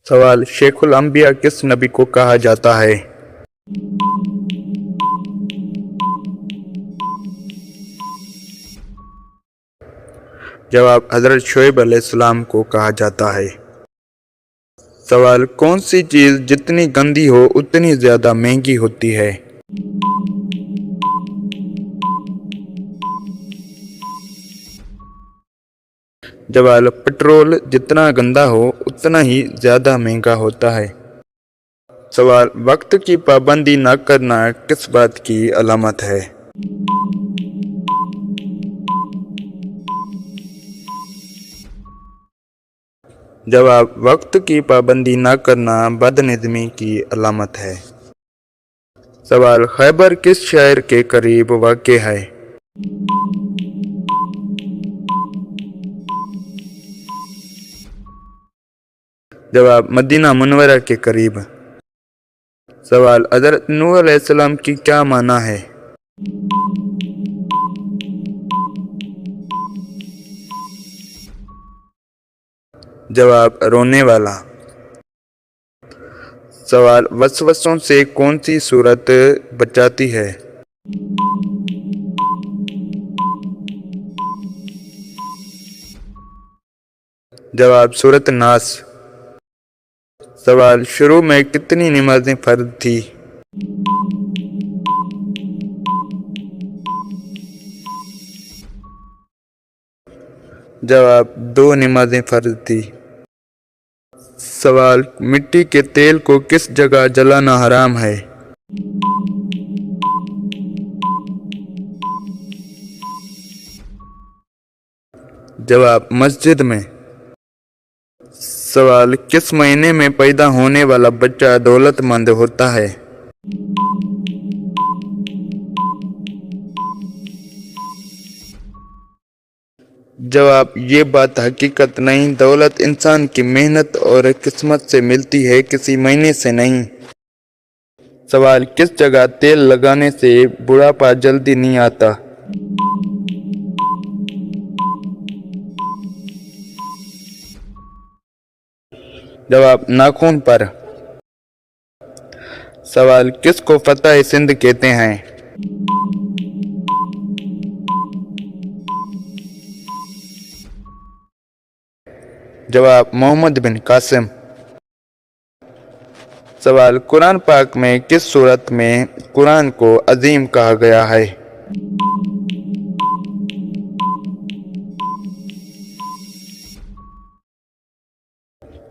सवाल, शेखुल अंबिया किस नबी को कहा जाता है? जवाब, हजरत शुएब अलैहिस्सलाम को कहा जाता है। सवाल, कौन सी चीज़ जितनी गंदी हो उतनी ज़्यादा महंगी होती है? जवाब, पेट्रोल जितना गंदा हो उतना ही ज़्यादा महंगा होता है। सवाल, वक्त की पाबंदी न करना किस बात की अलामत है? जवाब, वक्त की पाबंदी न करना बदनिज़्मी की अलामत है। सवाल, खैबर किस शहर के करीब वाक़ है? जवाब, मदीना मुनव्वरा के करीब। सवाल, हज़रत नूह अलैहिस्सलाम की क्या माना है? जवाब, रोने वाला। सवाल, वसवसों से कौन सी सूरत बचाती है? जवाब, सूरत नास। सवाल, शुरू में कितनी नमाजें फर्ज थी? जवाब, 2 नमाजें फर्ज थी। सवाल, मिट्टी के तेल को किस जगह जलाना हराम है? जवाब, मस्जिद में। सवाल, किस महीने में पैदा होने वाला बच्चा दौलतमंद होता है? जवाब, ये बात हकीकत नहीं, दौलत इंसान की मेहनत और किस्मत से मिलती है, किसी महीने से नहीं। सवाल, किस जगह तेल लगाने से बुढ़ापा जल्दी नहीं आता? जवाब, नाखून पर। सवाल, किस को फतह सिंध कहते हैं? जवाब, मोहम्मद बिन कासिम। सवाल, कुरान पाक में किस सूरत में कुरान को अजीम कहा गया है?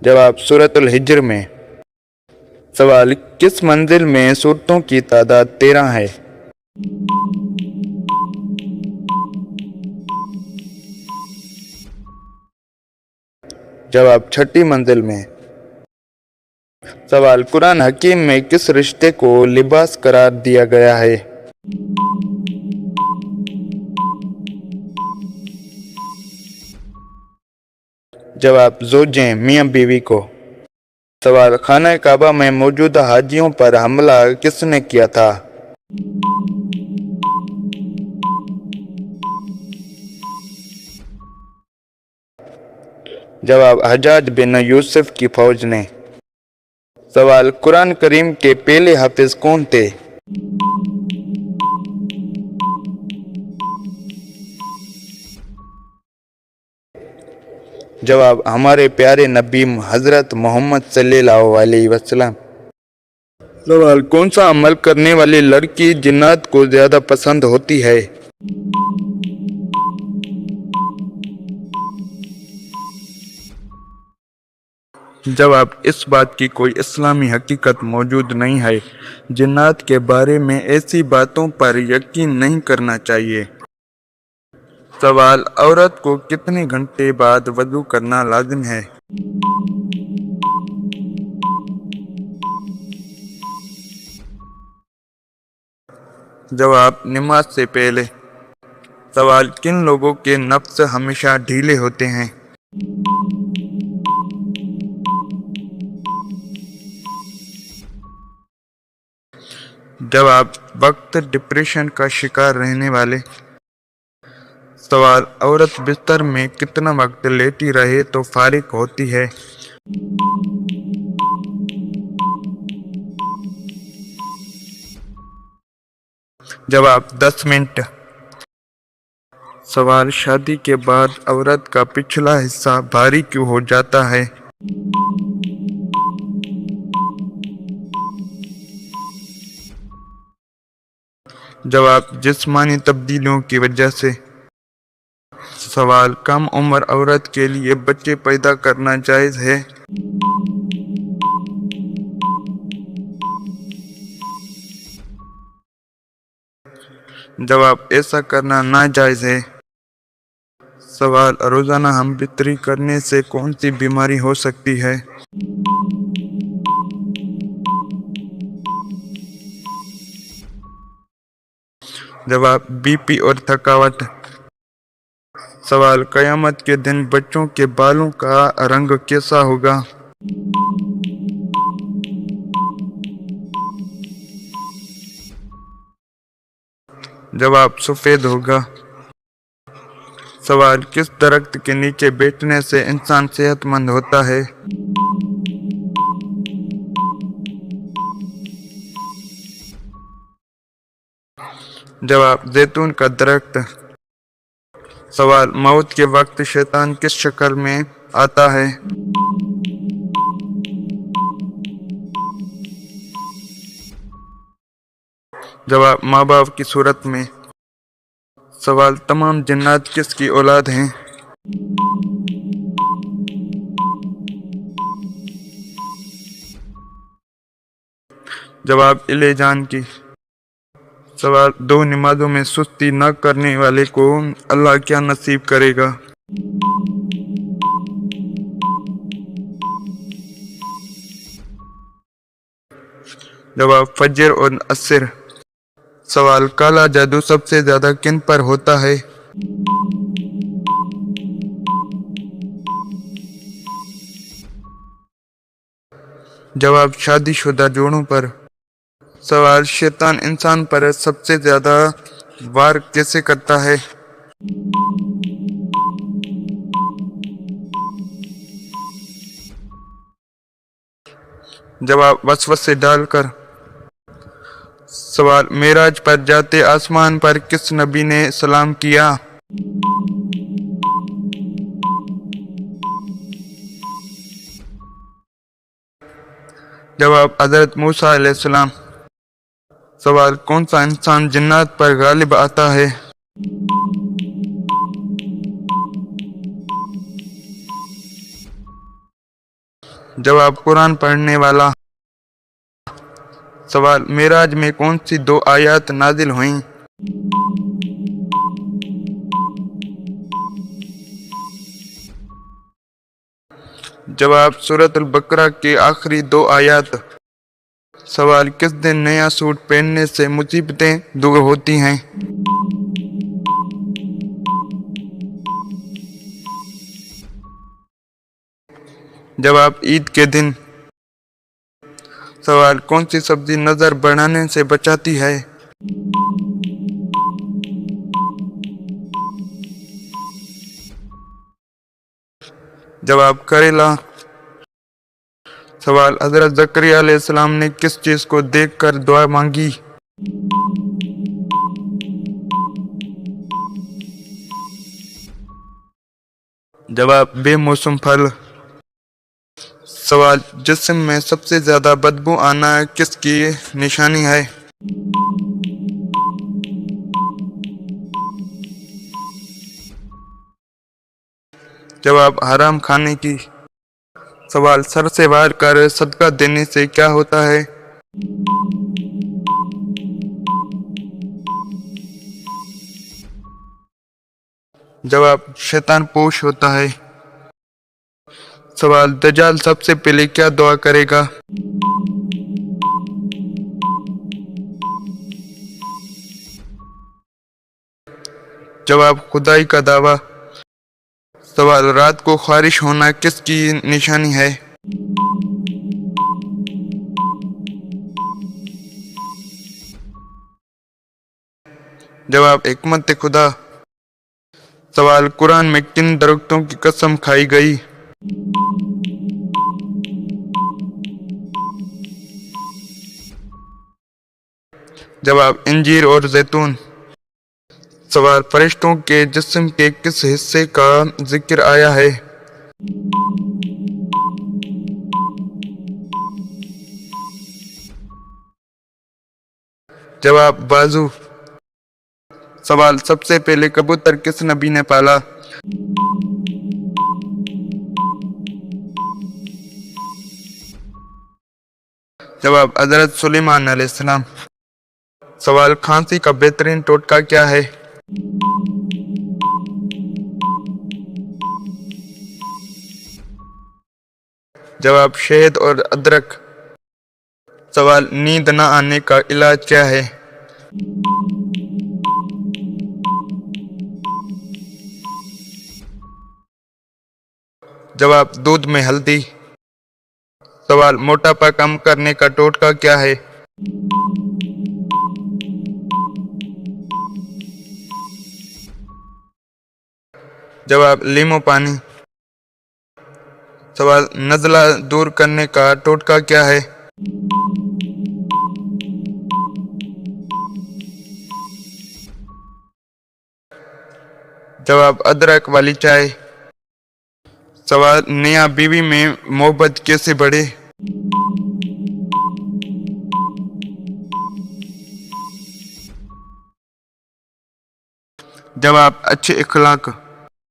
जवाब, सूरतुल हिज्र में। सवाल, किस मंजिल में सूरतों की तादाद 13 है? जवाब, छठी मंजिल में। सवाल, कुरान हकीम में किस रिश्ते को लिबास करार दिया गया है? जवाब, ज़ौजें मियाँ बीवी को। सवाल, खाना काबा में मौजूद हाजियों पर हमला किसने किया था? जवाब, हज्जाज बिन यूसुफ की फौज ने। सवाल, कुरान करीम के पहले हाफिज कौन थे? जवाब, हमारे प्यारे नबी हजरत मोहम्मद सल्लल्लाहु अलैहि वसल्लम। सवाल, कौन सा अमल करने वाली लड़की जिन्नात को ज्यादा पसंद होती है? जवाब, इस बात की कोई इस्लामी हकीकत मौजूद नहीं है। जिन्नात के बारे में ऐसी बातों पर यकीन नहीं करना चाहिए। सवाल, औरत को कितने घंटे बाद वजू करना लाजिम है? जवाब, नमाज से पहले। सवाल, किन लोगों के नफ्स हमेशा ढीले होते हैं? जवाब, वक्त डिप्रेशन का शिकार रहने वाले। सवाल, औरत बिस्तर में कितना वक्त लेटी रहे तो फारिग होती है? जवाब 10 मिनट। सवाल शादी के बाद औरत का पिछला हिस्सा भारी क्यों हो जाता है? जवाब जिस्मानी तब्दीलियों की वजह से। सवाल कम उम्र औरत के लिए बच्चे पैदा करना जायज़ है? जवाब ऐसा करना नाजायज़ है। सवाल रोज़ाना हम फित्री करने से कौन सी बीमारी हो सकती है? जवाब बीपी और थकावट। सवाल क़यामत के दिन बच्चों के बालों का रंग कैसा होगा? जवाब सफ़ेद होगा। सवाल किस दरख्त के नीचे बैठने से इंसान सेहतमंद होता है? जवाब जैतून का दरख्त। सवाल मौत के वक्त शैतान किस शक्ल में आता है? जवाब माँ बाप की सूरत में। सवाल तमाम जिन्नात किसकी औलाद हैं? जवाब इले जान की। सवाल दो नमाजों में सुस्ती न करने वाले को अल्लाह क्या नसीब करेगा? जवाब फजर और असर। सवाल काला जादू सबसे ज्यादा किन पर होता है? जवाब शादीशुदा जोड़ों पर। सवाल शैतान इंसान पर सबसे ज्यादा वार कैसे करता है? जवाब वसवसे डालकर। सवाल मेराज पर जाते आसमान पर किस नबी ने सलाम किया? जवाब हजरत मूसा अलैहिस्सलाम। सवाल कौन सा इंसान जिन्नात पर गालिब आता है? जवाब कुरान पढ़ने वाला। सवाल मेराज में कौन सी दो आयत नाजिल हुईं? जवाब सूरतुल बकरा के आखिरी दो आयत। सवाल किस दिन नया सूट पहनने से मुसीबतें दूर होती हैं? जवाब ईद के दिन। सवाल कौन सी सब्जी नजर बढ़ाने से बचाती है? जवाब करेला। सवाल हजरत ज़करिया अलैहिस्सलाम ने किस चीज को देखकर दुआ मांगी? जवाब बेमौसम फल। सवाल जिस्म में सबसे ज्यादा बदबू आना किसकी निशानी है? जवाब हराम खाने की। सवाल सर से वार कर सदका देने से क्या होता है? जवाब शैतान पोश होता है। सवाल दज्जाल सबसे पहले क्या दुआ करेगा? जवाब खुदाई का दावा। सवाल रात को ख्वारिश होना किसकी निशानी है? जवाब हिकमत खुदा। सवाल कुरान में किन दरख्तों की कसम खाई गई? جواب انجیر اور زیتون۔ سوال فرشتوں کے جسم کے کس حصے کا ذکر آیا ہے؟ جواب بازو۔ سوال سب سے پہلے کبوتر کس نبی نے پالا؟ جواب حضرت سلیمان علیہ السلام۔ سوال کھانسی کا بہترین ٹوٹکا کیا ہے؟ جواب شہد اور ادرک۔ سوال نیند نہ آنے کا علاج کیا ہے؟ جواب دودھ میں ہلدی۔ سوال موٹاپا کم کرنے کا ٹوٹکا کیا ہے؟ جواب لیمو پانی۔ سوال نزلہ دور کرنے کا ٹوٹکا کیا ہے؟ جواب ادرک والی چائے۔ سوال نیا بیوی میں محبت کیسے بڑھے؟ جواب اچھے اخلاق۔